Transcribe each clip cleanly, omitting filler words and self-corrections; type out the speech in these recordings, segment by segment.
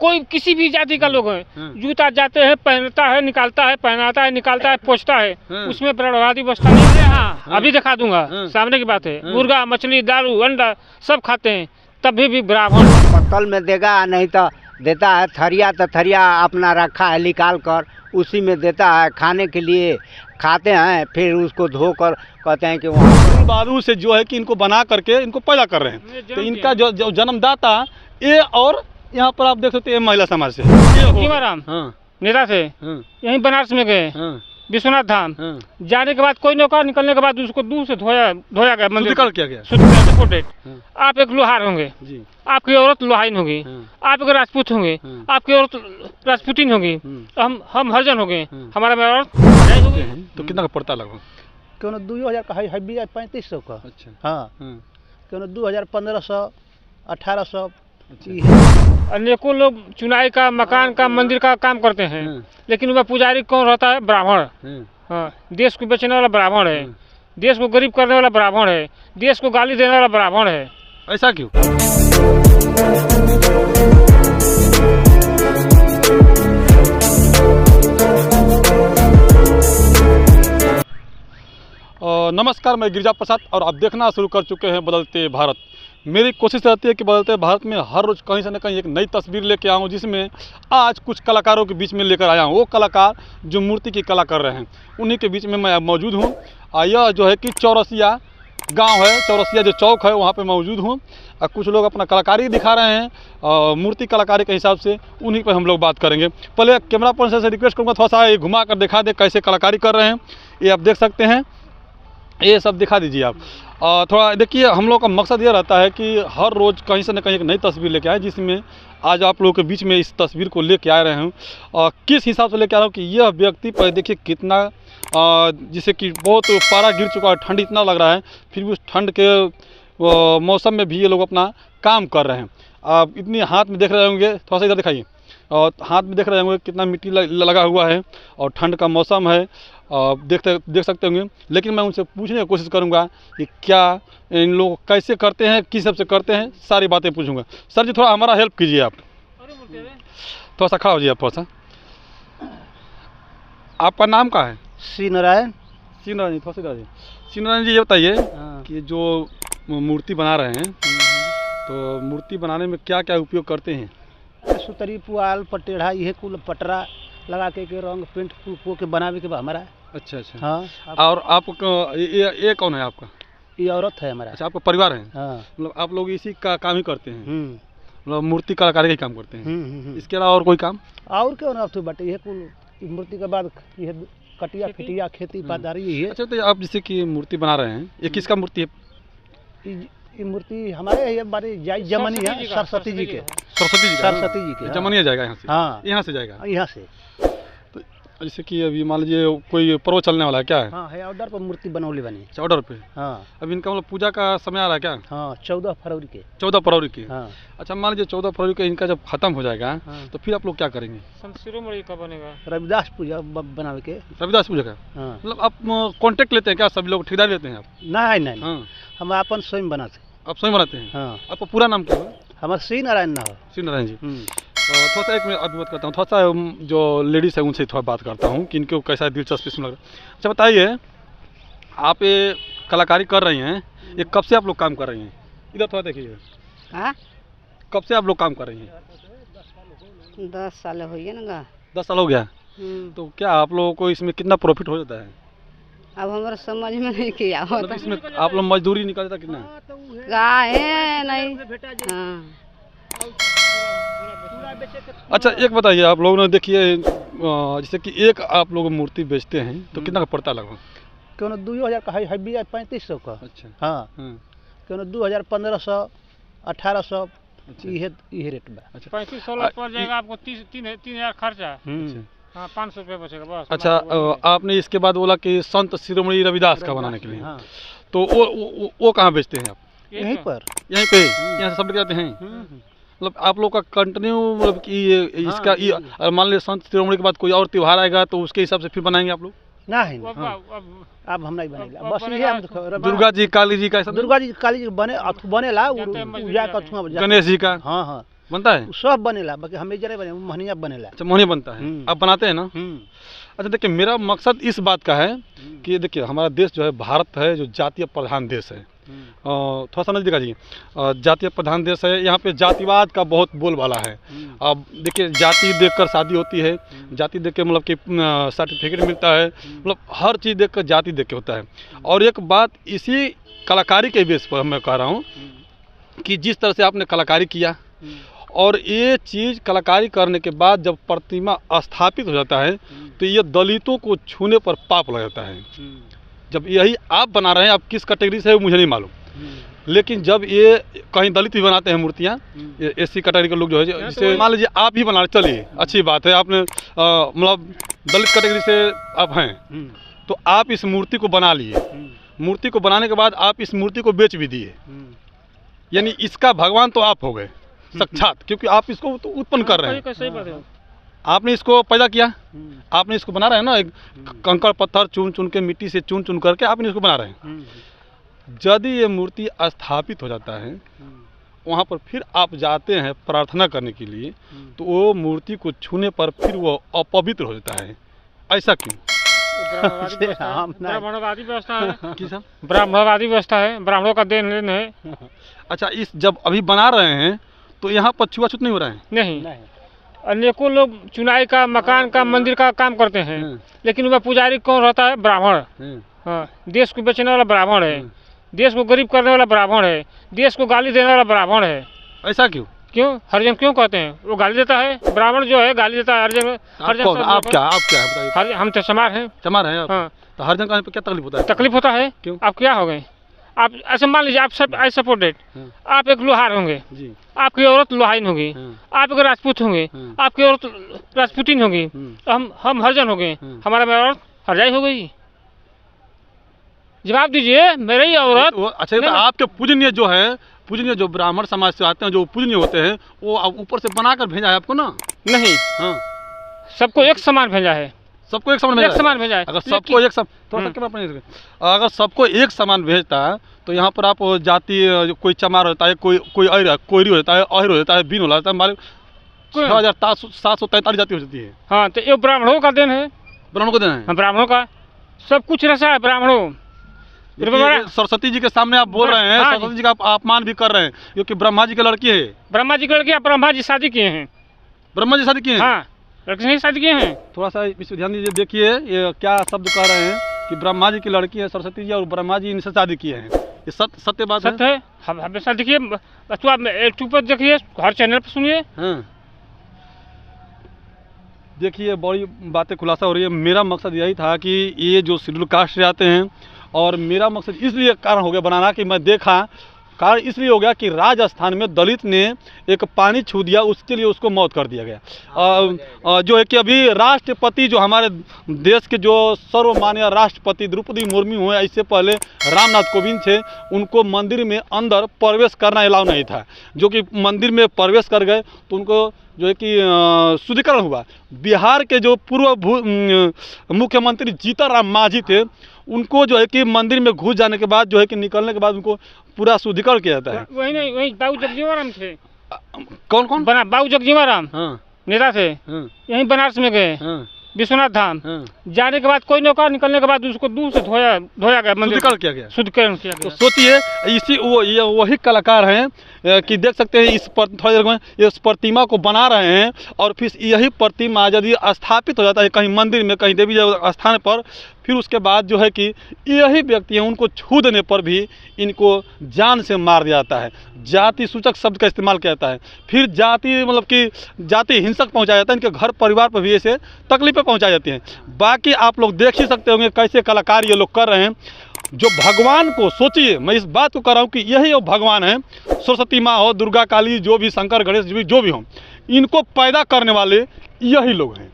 कोई किसी भी जाति का लोग है, जूता जाते हैं, पहनता है, निकालता है, पहनाता है, निकालता है, पोछता है, उसमें ब्राह्मणवादी बसता नहीं है। हाँ, अभी दिखा दूंगा, सामने की बात है। मुर्गा, मछली, दारू, अंडा सब खाते हैं, तभी भी ब्राह्मण पत्तल में देगा, नहीं तो देता है थरिया, तो थरिया अपना रखा है निकाल कर उसी में देता है खाने के लिए, खाते हैं, फिर उसको धोकर कहते हैं कि वहाँ बारू से जो है कि इनको बना करके इनको पैदा कर रहे हैं। तो इनका जो जन्मदाता ये, और यहाँ पर आप देख सकते हैं महिला समाज से नेता से यहीं बनारस में गए, विश्वनाथ धाम जाने के बाद कोई नौका निकलने के बाद उसको दूर से धोया गया, मंदिर किया गया। आप एक लोहार होंगे, आपकी औरत लोहाइन होगी, आप एक राजपूत होंगे, आपकी औरत राजपूतिन होगी, हम हरिजन होंगे, हमारा में औरत होगी। तो कितना का पड़ता लगभग? क्यों 2000 का है 3500 का। अच्छा। हाँ, क्यों 2000, 1500, 1800। अनेकों लोग चुनाई का, मकान का, मंदिर का काम करते हैं, लेकिन वह पुजारी कौन रहता है? ब्राह्मण। हाँ, देश को बेचने वाला ब्राह्मण है, देश को गरीब करने वाला ब्राह्मण है, देश को गाली देने वाला ब्राह्मण है। ऐसा क्यों? नमस्कार, मैं गिरिजा प्रसाद और आप देखना शुरू कर चुके हैं बदलते भारत। मेरी कोशिश रहती है कि बदलते भारत में हर रोज़ कहीं से न कहीं एक नई तस्वीर लेके आऊँ, जिसमें आज कुछ कलाकारों के बीच में लेकर आया हूँ। वो कलाकार जो मूर्ति की कला कर रहे हैं, उन्हीं के बीच में मैं मौजूद हूँ। यह जो है कि चौरसिया गांव है, चौरसिया जो चौक है वहाँ पे मौजूद हूँ। कुछ लोग अपना कलाकारी दिखा रहे हैं, मूर्ति कलाकारी के हिसाब से, उन्हीं पर हम लोग बात करेंगे। पहले कैमरा पर्सन से रिक्वेस्ट करूँगा थोड़ा सा ये घुमा कर दिखा दे कैसे कलाकारी कर रहे हैं। ये आप देख सकते हैं, ये सब दिखा दीजिए आप। थोड़ा देखिए, हम लोग का मकसद ये रहता है कि हर रोज़ कहीं से न कहीं एक नई तस्वीर लेके आए, जिसमें आज आप लोगों के बीच में इस तस्वीर को लेके आ रहे हैं। किस हिसाब से लेके आ रहा हूँ कि यह व्यक्ति पर देखिए कितना जिसे कि बहुत पारा गिर चुका है, ठंड इतना लग रहा है, फिर भी उस ठंड के मौसम में भी ये लोग अपना काम कर रहे हैं। आप इतनी हाथ में देख रहे होंगे, थोड़ा सा इधर दिखाइए, और हाथ में देख रहे होंगे कितना मिट्टी लगा हुआ है और ठंड का मौसम है, देख सकते होंगे। लेकिन मैं उनसे पूछने की कोशिश करूंगा कि क्या इन लोग कैसे करते हैं, किस हिसाब से करते हैं, सारी बातें पूछूंगा। सर जी, थोड़ा हमारा हेल्प कीजिए आप, थोड़ा सा खड़ा हो जाइए आप, थोड़ा सा। आपका नाम क्या है? श्री नारायण। श्री नारायण जी, थोड़ा सा इधर। श्री नारायण जी, ये बताइए कि जो मूर्ति बना रहे हैं, तो मूर्ति बनाने में क्या क्या उपयोग करते हैं? सुतरी, पुआल, पटेढ़ा, ये कुल पटरा लगा के रंग पेंट कुल के बनावे के बाद हमारा। अच्छा अच्छा। हाँ। और आप ये कौन है आपका? ये औरत है हमारा। अच्छा, आपका परिवार है? हाँ। मतलब आप लोग इसी का काम ही करते हैं? मतलब मूर्ति कलाकारी का ही काम करते हैं? इसके अलावा और कोई काम? और क्यों ना बटे, ये कुल मूर्ति के बाद ये कटिया फिटिया खेती बादारी ये। अच्छा, तो आप जैसे कि मूर्ति बना रहे हैं, ये किसका मूर्ति है? ये मूर्ति हमारे ये बारे जमनी है, सरस्वती जी के। सरस्वती जी के जमनिया जाएगा यहाँ से? हाँ, यहाँ से जाएगा। यहाँ से। तो जैसे कि अभी मान लीजिए कोई पर्व चलने वाला है, क्या है? हाँ, है ऑर्डर पर मूर्ति बनौली बनी। ऑर्डर पे? हाँ। अब इनका मतलब पूजा का समय आ रहा है क्या? हाँ, 14 फरवरी के। 14 फरवरी की? हाँ। अच्छा, मान लीजिए 14 फरवरी को इनका जब खत्म हो जाएगा, तो फिर आप लोग क्या करेंगे? संत शिरोमणि का बनेगा, रविदास पूजा बनावे के। रविदास पूजा का? हाँ। मतलब आप कॉन्टेक्ट लेते हैं क्या? सभी लोग ठेकेदारी लेते हैं आप? नहीं, हाँ। हम अपन स्वयं बनाते। आप स्वयं बनाते हैं? हाँ। आपका पूरा नाम क्या है? हमारा श्री नारायण ना हो। श्री नारायण जी। थोड़ा सा एक मिनट अभिमत करता हूँ, थोड़ा सा जो लेडीज़ है उनसे थोड़ा बात करता हूँ कि इनको कैसा दिलचस्पी इसमें लग रहा है। अच्छा बताइए, आप ये कलाकारी कर रही हैं, ये कब से आप लोग काम कर रही हैं? इधर थोड़ा देखिए। हाँ, कब से आप लोग काम कर रही हैं? 10 साल हो गया ना। 10 साल हो गया। तो क्या आप लोगों को इसमें कितना प्रॉफिट हो जाता है? अब हमारा समझ में नहीं किया होता। मतलब इसमें आप लोग मजदूरी निकल जाता कितना? है नहीं। हाँ। अच्छा, एक बताइए, आप लोगों ने देखिए जैसे कि एक आप लोग मूर्ति बेचते हैं तो कितना का पड़ता लगभग? क्यों 2000 का है 3500 का। अच्छा। हाँ। क्यों 2000, 1500, 1800 ये रेट में। अच्छा, 3500 पड़ जाएगा आपको। 3000 खर्चा। हाँ, 500 रुपये बचेगा बस। अच्छा, आपने इसके बाद बोला कि संत शिरोमणि रविदास का बनाने के लिए। हाँ। तो वो कहाँ बेचते हैं आप? यहीं पर। यहीं पे? यहाँ से सब जाते हैं? मतलब आप लोग का कंटिन्यू, मतलब कि इसका मान लीजिए संत शिरोमणि के बाद कोई और त्योहार आएगा तो उसके हिसाब से फिर बनाएंगे आप लोग? नहीं, अब हम नहीं बनेगा, बस ये हम दुर्गा जी, काली जी का? दुर्गा जी, काली जी बनेला, गणेश जी का? हाँ हाँ। बनता है? सब बनेला, बाकी हमें जरा बने मोहनिया बनेला। अच्छा, मोहनिया बनता है, आप बनाते हैं ना? अच्छा देखिए, मेरा मकसद इस बात का है कि देखिए हमारा देश जो है भारत है, जो जातीय प्रधान देश है। थोड़ा सा नजदीक जी, जातीय प्रधान देश है, यहाँ पे जातिवाद का बहुत बोलबाला है। अब देखिए, जाति देखकर शादी होती है, जाति देख के मतलब कि सर्टिफिकेट मिलता है, मतलब हर चीज़ देखकर जाति देख के होता है। और एक बात इसी कलाकारी के बेस पर मैं कह रहा हूँ कि जिस तरह से आपने कलाकारी किया, और ये चीज़ कलाकारी करने के बाद जब प्रतिमा स्थापित हो जाता है तो ये दलितों को छूने पर पाप लग जाता है। जब यही आप बना रहे हैं, आप किस कैटेगरी से है मुझे नहीं मालूम, लेकिन जब ये कहीं दलित भी बनाते हैं मूर्तियाँ, एससी कैटेगरी के लोग जो है, जैसे मान लीजिए आप ही बना रहे, चलिए अच्छी बात है, आपने मतलब दलित कैटेगरी से आप हैं, तो आप इस मूर्ति को बना लिए, मूर्ति को बनाने के बाद आप इस मूर्ति को बेच भी दिए, यानी इसका भगवान तो आप हो गए साक्षात, क्योंकि आप इसको तो उत्पन्न कर रहे हैं, आपने इसको पैदा किया, आपने इसको बना रहे हैं ना, एक कंकड़ पत्थर चुन चुन के, मिट्टी से चुन चुन करके आपने इसको बना रहे हैं। यदि ये मूर्ति स्थापित हो जाता है, वहाँ पर फिर आप जाते हैं प्रार्थना करने के लिए, तो वो मूर्ति को छूने पर फिर वो अपवित्र हो जाता है, ऐसा क्यों? ब्राह्मणवादी व्यवस्था है। कि सर? ब्राह्मणवादी व्यवस्था है, ब्राह्मणों का देन लेन है। अच्छा, इस जब अभी बना रहे हैं तो यहाँ पर छुआछूत नहीं हो रहा है? नहीं, अनेकों लोग चुनाई का, मकान का, मंदिर का काम करते हैं, लेकिन वह पुजारी कौन रहता है? ब्राह्मण। हाँ, देश को बेचने वाला ब्राह्मण है, देश को गरीब करने वाला ब्राह्मण है, देश को गाली देने वाला ब्राह्मण है। ऐसा क्यों? क्यों? हरिजन क्यों कहते हैं? वो गाली देता है, ब्राह्मण जो है गाली देता है। हरिजन आप क्या है बताइए? हम तो चमार हैं। चमार हैं आप? हाँ। तो हरिजन कहने पर क्या तकलीफ होता है? तकलीफ होता है। क्यों? आप क्या हो गए? आप ऐसे मान लीजिए, आप सब आई सपोर्टेड, आप एक लोहार होंगे जी, आपकी औरत लोहाइन होगी, आप एक राजपूत होंगे, आपकी औरत राजपूतिन होगी, हम हरिजन हो गए, हमारा में औरत हरजाई हो गई। जवाब दीजिए, मेरी ही औरत। अच्छा, तो आपके पूजनीय जो है, पूजनीय जो ब्राह्मण समाज से आते हैं, जो पूजनीय होते हैं, वो ऊपर से बनाकर भेजा है आपको ना? नहीं, सबको एक समान भेजा है, सबको एक समान भेजा है। अगर सबको एक अगर सबको एक समान भेजता है तो यहाँ पर आप जाति, कोई चमार होता है, कोई कोयरी होता है, अहिर होता है, बीन होता है, हमारे 6743 जाति हो जाती है। हाँ, तो ये ब्राह्मणों का देन है, ब्राह्मणों का देन है। ब्राह्मणों का सब कुछ रचा है ब्राह्मणों। सरस्वती जी के सामने आप बोल रहे हैं, सरस्वती जी का आप अपमान भी कर रहे हैं, क्योंकि ब्रह्मा जी की लड़की है। ब्रह्मा जी की लड़की, ब्रह्मा जी शादी किए हैं। ब्रह्मा जी शादी किए हैं? हाँ, लड़की से शादी किए हैं। थोड़ा सा इस ध्यान दीजिए, देखिए ये क्या शब्द कह रहे हैं कि ब्रह्मा जी की लड़की है सरस्वती जी, और ब्रह्मा जी इनसे शादी किए हैं। ये सत्य बात है? सत्य है। हमेशा देखिए, यूट्यूब पर देखिए, हर चैनल पर सुनिए। देखिए, बड़ी बातें खुलासा हो रही है। मेरा मकसद यही था कि ये जो शेड्यूल कास्ट से आते हैं, और मेरा मकसद इसलिए कारण हो गया बनाना कि मैं देखा, कारण इसलिए हो गया कि राजस्थान में दलित ने एक पानी छू दिया, उसके लिए उसको मौत कर दिया गया। जो है कि अभी राष्ट्रपति, जो हमारे देश के जो सर्वमान्य राष्ट्रपति द्रौपदी मुर्मू हुए, इससे पहले रामनाथ कोविंद थे, उनको मंदिर में अंदर प्रवेश करना अलाउ नहीं था। जो कि मंदिर में प्रवेश कर गए तो उनको जो है कि शुद्धिकरण हुआ। बिहार के जो पूर्व मुख्यमंत्री जीतन मांझी थे, उनको जो है कि मंदिर में घुस जाने के बाद, जो है कि निकलने के बाद उनको पूरा शुद्धिकरण किया जाता है। वही नहीं, वही बाबू जगजीवन थे। कौन कौन? बाबू जगजीवन राम नेता थे, यहीं बनारस में गए, विश्वनाथ धाम। जाने के बाद कोई नौका, निकलने के बाद उसको दूर से धोया गया, शुद्धिकरण किया गया, शुद्धिकरण किया गया। तो सोचिए, इसी वही कलाकार हैं कि देख सकते हैं, इस पर थोड़ी देर में इस प्रतिमा को बना रहे हैं, और फिर यही प्रतिमा यदि स्थापित हो जाता है कहीं मंदिर में, कहीं देवी स्थान पर, फिर उसके बाद जो है कि यही व्यक्ति हैं, उनको छू देने पर भी इनको जान से मार दिया जाता है। जाति सूचक शब्द का इस्तेमाल किया जाता है, फिर जाति मतलब कि जाति हिंसक पहुंचाया जाता है, इनके घर परिवार पर भी ऐसे तकलीफें पहुंचाई जाती हैं। बाकी आप लोग देख ही सकते होंगे कैसे कलाकार ये लोग कर रहे हैं। जो भगवान को सोचिए, मैं इस बात को कर रहा हूँ कि यही वो भगवान है, सरस्वती माँ हो, दुर्गा काली, जो भी शंकर गणेश जो भी हो, इनको पैदा करने वाले यही लोग हैं।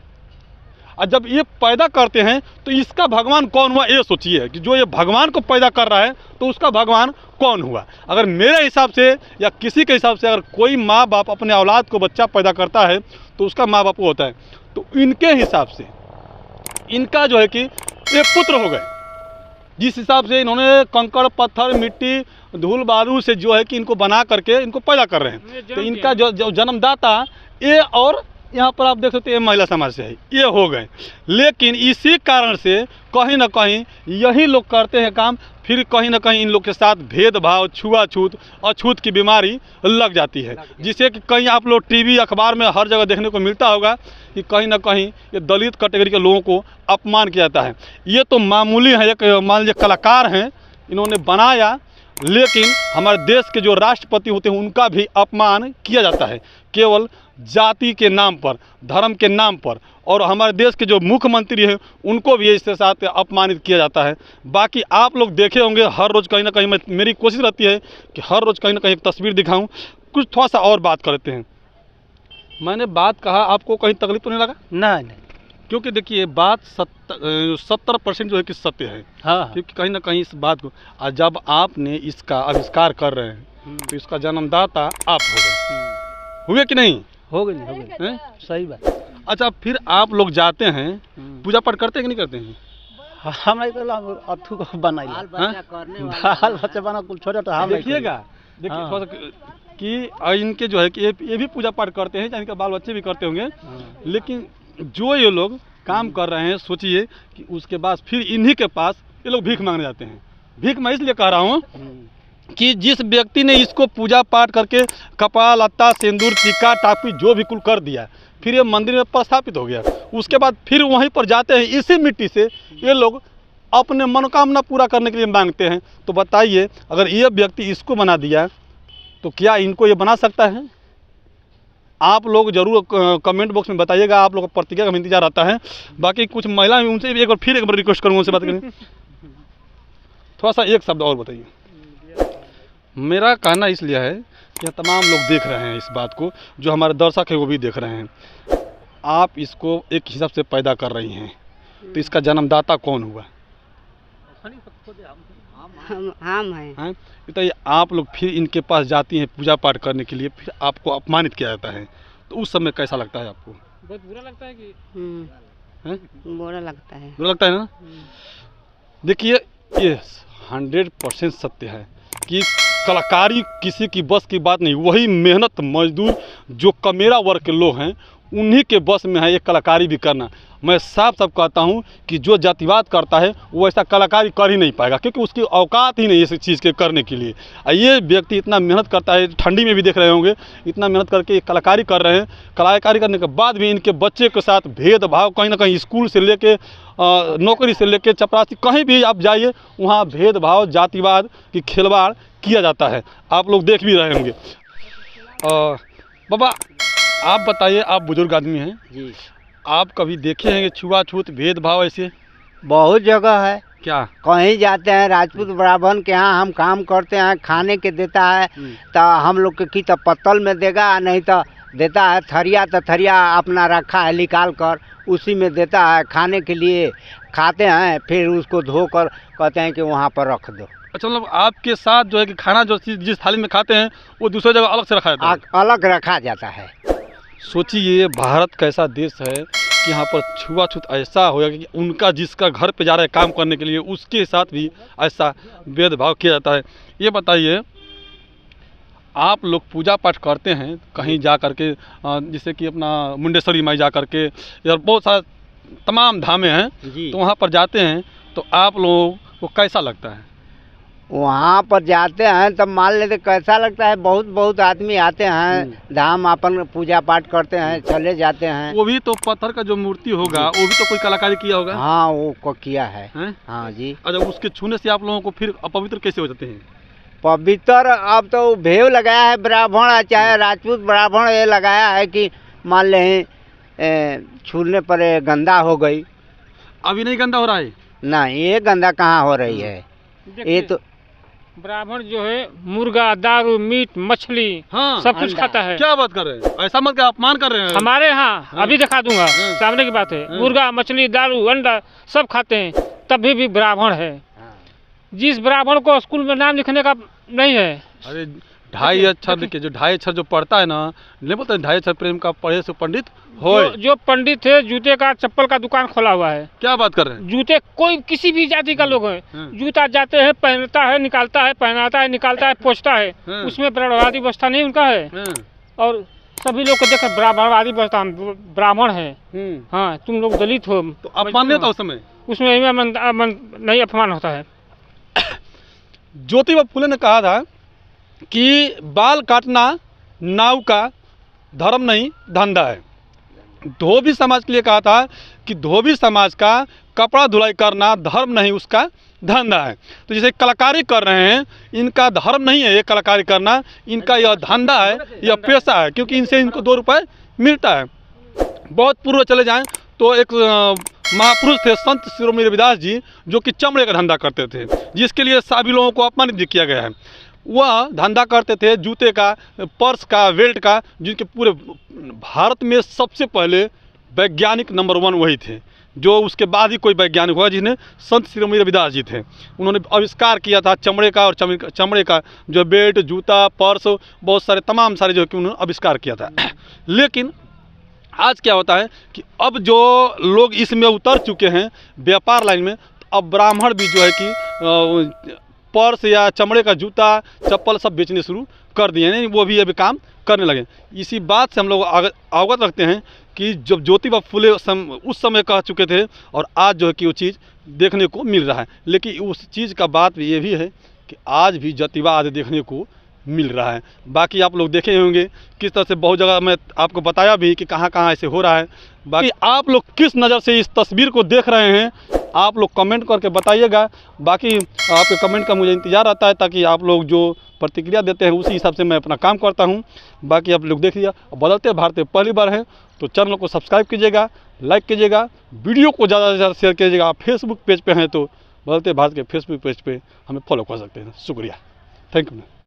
और जब ये पैदा करते हैं तो इसका भगवान कौन हुआ, ये सोचिए कि जो ये भगवान को पैदा कर रहा है तो उसका भगवान कौन हुआ। अगर मेरे हिसाब से या किसी के हिसाब से, अगर कोई माँ बाप अपने औलाद को बच्चा पैदा करता है तो उसका माँ बाप होता है, तो इनके हिसाब से इनका जो है कि ये पुत्र हो गए, जिस हिसाब से इन्होंने कंकड़ पत्थर मिट्टी धूल बालू से जो है कि इनको बना करके इनको पैदा कर रहे हैं। तो इनका जो जन्मदाता ये, और यहाँ पर आप देख सकते हैं महिला समाज से है, ये हो गए। लेकिन इसी कारण से कहीं ना कहीं यही लोग करते हैं काम, फिर कहीं ना कहीं इन लोग के साथ भेदभाव, छुआछूत, अछूत की बीमारी लग जाती है, जिससे कि कहीं आप लोग टीवी अखबार में हर जगह देखने को मिलता होगा कि कहीं ना कहीं ये दलित कैटेगरी के लोगों को अपमान किया जाता है। ये तो मामूली है, एक मान लीजिए कलाकार हैं, इन्होंने बनाया, लेकिन हमारे देश के जो राष्ट्रपति होते हैं उनका भी अपमान किया जाता है केवल जाति के नाम पर, धर्म के नाम पर। और हमारे देश के जो मुख्यमंत्री हैं उनको भी इसके साथ अपमानित किया जाता है। बाकी आप लोग देखे होंगे हर रोज़ कहीं ना कहीं, मेरी कोशिश रहती है कि हर रोज़ कहीं ना कहीं एक तस्वीर दिखाऊं। कुछ थोड़ा सा और बात करते हैं। मैंने बात कहा, आपको कहीं तकलीफ तो नहीं लगा? नहीं, क्योंकि देखिए बात 70% जो है कि सत्य है। हाँ, क्योंकि कहीं ना कहीं इस बात को जब आपने इसका आविष्कार कर रहे हैं तो इसका जन्मदाता आप हो गए, हुए कि नहीं? हो गई, सही बात। अच्छा, फिर आप लोग जाते हैं, पूजा पाठ करते हैं कि नहीं करते हैं? हम नहीं तो अथू को बनाई, बाल बच्चा बना कुल छोटा तो हम देखिएगा, देखिए थोड़ा सा कि इनके जो है कि ये भी पूजा पाठ करते हैं, इनके बाल बच्चे भी करते होंगे। लेकिन जो ये लोग काम कर रहे हैं, सोचिए कि उसके बाद फिर इन्हीं के पास ये लोग भीख मांगने जाते हैं। भीख मैं इसलिए कह रहा हूँ कि जिस व्यक्ति ने इसको पूजा पाठ करके कपड़ा लत्ता सिंदूर टीका टापी जो भी कुल कर दिया, फिर ये मंदिर में प्रस्थापित हो गया, उसके बाद फिर वहीं पर जाते हैं, इसी मिट्टी से ये लोग अपने मनोकामना पूरा करने के लिए मांगते हैं। तो बताइए, अगर ये व्यक्ति इसको बना दिया तो क्या इनको ये बना सकता है? आप लोग जरूर कमेंट बॉक्स में बताइएगा, आप लोग को प्रतिक्रिया का इंतजार आता है। बाकी कुछ महिला उनसे भी एक बार रिक्वेस्ट करूँगा उनसे बात करें। थोड़ा सा एक शब्द और बताइए। मेरा कहना इसलिए है कि तमाम लोग देख रहे हैं इस बात को, जो हमारे दर्शक है वो भी देख रहे हैं। आप इसको एक हिसाब से पैदा कर रही हैं, तो इसका जन्मदाता कौन हुआ? हम हैं। बताइए, आप लोग फिर इनके पास जाती हैं पूजा पाठ करने के लिए, फिर आपको अपमानित किया जाता है, तो उस समय कैसा लगता है आपको? बहुत बुरा लगता है कि बुरा लगता है। बुरा लगता है ना? देखिए, ये 100% सत्य है कि कलाकारी किसी की बस की बात नहीं। वही मेहनत मजदूर जो कमेरा वर्ग के लोग हैं उन्हीं के बस में है ये कलाकारी भी करना। मैं साफ साफ कहता हूँ कि जो जातिवाद करता है वो ऐसा कलाकारी कर ही नहीं पाएगा, क्योंकि उसकी औकात ही नहीं है इस चीज़ के करने के लिए। ये व्यक्ति इतना मेहनत करता है, ठंडी में भी देख रहे होंगे, इतना मेहनत करके ये कलाकारी कर रहे हैं। कलाकारी करने के बाद भी इनके बच्चे के साथ भेदभाव, कहीं ना कहीं स्कूल से लेके नौकरी से लेके चपरासी, कहीं भी आप जाइए वहाँ भेदभाव, जातिवाद की खिलवाड़ किया जाता है। आप लोग देख भी रहे होंगे। बाबा आप बताइए, आप बुजुर्ग आदमी हैं जी, आप कभी देखे हैं छुआछूत भेदभाव ऐसे? बहुत जगह है। क्या? कहीं जाते हैं राजपूत ब्राह्मण के यहाँ हम काम करते हैं, खाने के देता है तो हम लोग के की तो पत्तल में देगा, नहीं तो देता है थरिया, तो थरिया अपना रखा है निकाल कर उसी में देता है खाने के लिए, खाते हैं, फिर उसको धोकर कहते हैं कि वहाँ पर रख दो। अच्छा, मतलब आपके साथ जो है कि खाना जो जिस थाली में खाते हैं वो दूसरी जगह अलग से रखा जाता है? अलग रखा जाता है। सोचिए भारत कैसा देश है कि यहाँ पर छुआछूत ऐसा होगा कि उनका जिसका घर पे जा रहा है काम करने के लिए उसके साथ भी ऐसा भेदभाव किया जाता है। ये बताइए, आप लोग पूजा पाठ करते हैं कहीं जा करके, जैसे कि अपना मुंडेश्वरी माई जा करके, या बहुत सारा तमाम धामें हैं, तो वहाँ पर जाते हैं तो आप लोगों को कैसा लगता है? वहाँ पर जाते हैं तब मान लेते कैसा लगता है, बहुत बहुत आदमी आते हैं, धाम अपन पूजा पाठ करते हैं, चले जाते हैं। वो भी तो पत्थर का जो मूर्ति होगा वो भी तो कोई कलाकारी किया होगा? हाँ, वो को किया है। हाँ जी। अच्छा, उसके छूने से आप लोगों को फिर अपवित्र कैसे हो जाते हैं? पवित्र अब तो भेव लगाया है ब्राह्मण चाहे राजपूत ब्राह्मण, ये लगाया है कि मान ले छूने पर गंदा हो गई। अभी नहीं गंदा हो रहा है? नहीं, ये गंदा कहाँ हो रही है। ये तो ब्राह्मण जो है मुर्गा, दारू, मीट, मछली, हाँ, सब कुछ खाता है। क्या बात कर रहे हैं? ऐसा मत, क्या अपमान कर रहे हैं? हमारे यहाँ अभी दिखा दूंगा, सामने की बात है। मुर्गा, मछली, दारू, अंडा सब खाते हैं, तभी भी ब्राह्मण है। जिस ब्राह्मण को स्कूल में नाम लिखने का नहीं है, अरे ढाई अक्षर के जो ढाई अक्षर जो पढ़ता है ना, नहीं बोलते ढाई अक्षर प्रेम का पढ़े से पंडित हो। जो पंडित है जूते का चप्पल का दुकान खोला हुआ है। क्या बात कर रहे हैं? जूते कोई किसी भी जाति का लोग है, जूता जाते हैं, पहनता है, निकालता है, पहनाता है, निकालता है, पोछता है, उसमें ब्राह्मणवादी व्यवस्था नहीं उनका है। और सभी लोग को देखकर ब्राह्मणवादी व्यवस्था, ब्राह्मण है। हाँ, तुम लोग दलित हो तो अपमान नहीं था उस समय? उसमें नहीं अपमान होता है। ज्योतिबा फुले ने कहा था कि बाल काटना नाव का धर्म नहीं धंधा है। धोबी समाज के लिए कहा था कि धोबी समाज का कपड़ा धुलाई करना धर्म नहीं उसका धंधा है। तो जैसे कलाकारी कर रहे हैं, इनका धर्म नहीं है ये कलाकारी करना, इनका यह धंधा है, यह पेशा है, क्योंकि इनसे इनको 2 रुपये मिलता है। बहुत पूर्व चले जाएं तो एक महापुरुष थे संत शिरोमणि रविदास जी, जो कि चमड़े का धंधा करते थे, जिसके लिए सभी लोगों को अपमानित भी किया गया है। वह धंधा करते थे जूते का, पर्स का, बेल्ट का, जिनके पूरे भारत में सबसे पहले वैज्ञानिक नंबर 1 वही थे, जो उसके बाद ही कोई वैज्ञानिक हुआ जिन्हें संत शिरोमणि रविदास जी थे। उन्होंने आविष्कार किया था चमड़े का, और चमड़े का जो बेल्ट, जूता, पर्स, बहुत सारे तमाम सारे जो कि उन्होंने आविष्कार किया था। लेकिन आज क्या होता है कि अब जो लोग इसमें उतर चुके हैं व्यापार लाइन में, तो अब ब्राह्मण भी जो है कि पर्स या चमड़े का जूता, चप्पल सब बेचने शुरू कर दिए हैं, वो भी अभी काम करने लगे। इसी बात से हम लोग अवगत रखते हैं कि जब ज्योतिबा फुले उस समय कह चुके थे, और आज जो है कि वो चीज़ देखने को मिल रहा है। लेकिन उस चीज़ का बात ये भी है कि आज भी जातिवाद देखने को मिल रहा है। बाकी आप लोग देखे होंगे किस तरह से बहुत जगह मैं आपको बताया भी कि कहाँ कहाँ ऐसे हो रहा है। बाकी आप लोग किस नज़र से इस तस्वीर को देख रहे हैं, आप लोग कमेंट करके बताइएगा। बाकी आपके कमेंट का मुझे इंतज़ार रहता है, ताकि आप लोग जो प्रतिक्रिया देते हैं उसी हिसाब से मैं अपना काम करता हूं। बाकी आप लोग देख लिया, बदलते भारत में पहली बार है तो चैनल को सब्सक्राइब कीजिएगा, लाइक कीजिएगा, वीडियो को ज़्यादा से ज़्यादा शेयर कीजिएगा। फेसबुक पेज पे हैं तो बदलते भारत के फेसबुक पेज पे हमें फॉलो कर सकते हैं। शुक्रिया, थैंक यू।